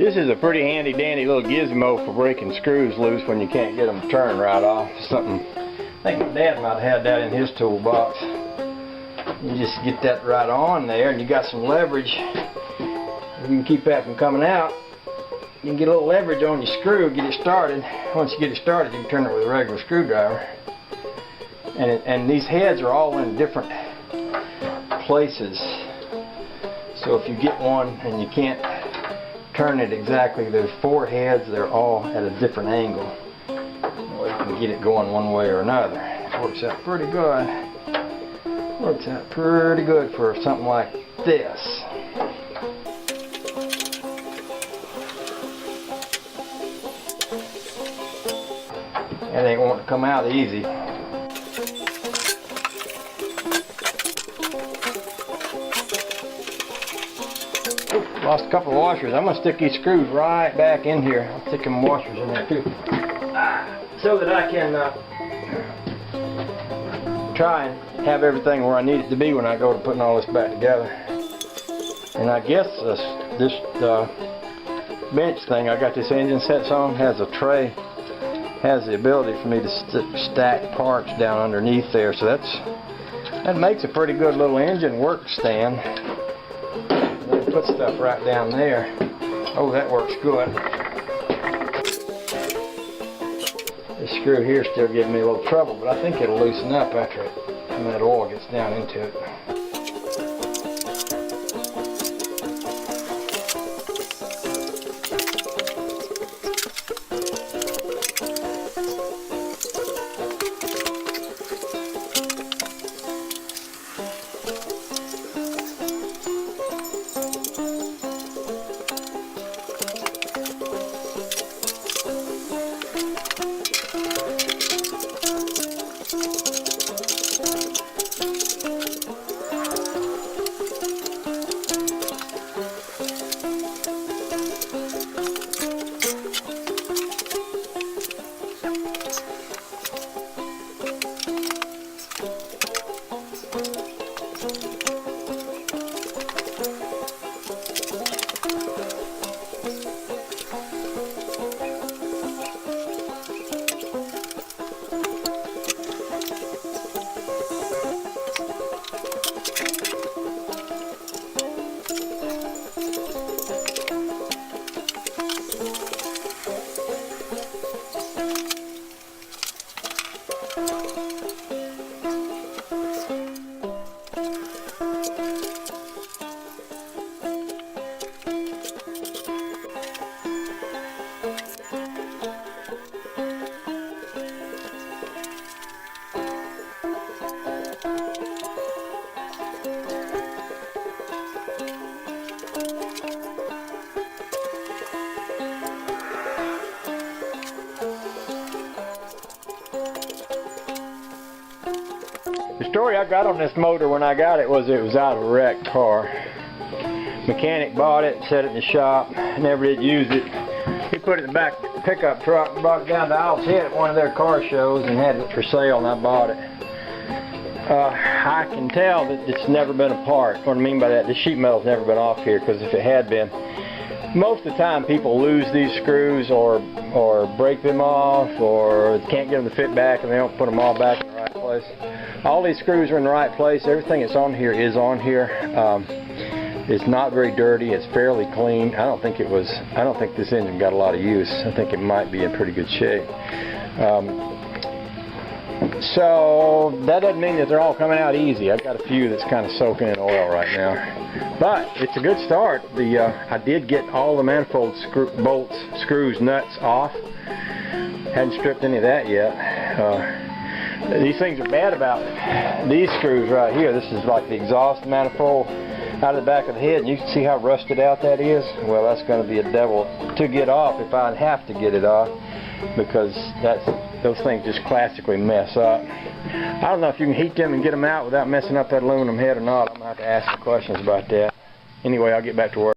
This is a pretty handy dandy little gizmo for breaking screws loose when you can't get them to turn right off. Something, I think my dad might have had that in his toolbox. You just get that right on there and you got some leverage. You can keep that from coming out. You can get a little leverage on your screw, get it started. Once you get it started, you can turn it with a regular screwdriver. And these heads are all in different places. So if you get one and you can't turn it exactly, there's 4 heads, they're all at a different angle. Well, you can get it going one way or another. It works out pretty good. Works out pretty good for something like this. That ain't wanting to come out easy. Lost a couple of washers. I'm going to stick these screws right back in here. I'll stick some washers in there too. So that I can try and have everything where I need it to be when I go to putting all this back together. And I guess this bench thing I got this engine sets on has a tray, has the ability for me to stack parts down underneath there. So that makes a pretty good little engine work stand. Put stuff right down there. Oh, that works good. This screw here is still giving me a little trouble, but I think it'll loosen up after some of that oil gets down into it. The story I got on this motor when I got it was out of a wrecked car. Mechanic bought it, set it in the shop, never did use it. He put it in the back of the pickup truck and brought it down to Owl's Head at one of their car shows and had it for sale, and I bought it. I can tell that it's never been apart. What I mean by that, the sheet metal's never been off here, because if it had been, most of the time people lose these screws or break them off, or can't get them to fit back and they don't put them all back in the right place. All these screws are in the right place. Everything that's on here is on here. It's not very dirty. It's fairly clean. I don't think this engine got a lot of use. I think it might be in pretty good shape. So that doesn't mean that they're all coming out easy. I've got a few that's kind of soaking in oil right now. But it's a good start. I did get all the manifold bolts, screws, nuts off. Hadn't stripped any of that yet. These things are bad about these screws right here. This is like the exhaust manifold out of the back of the head, and you can see how rusted out that is. Well, that's going to be a devil to get off if I have to get it off, because those things just classically mess up. I don't know if you can heat them and get them out without messing up that aluminum head or not. I'm going to have to ask some questions about that. Anyway, I'll get back to work.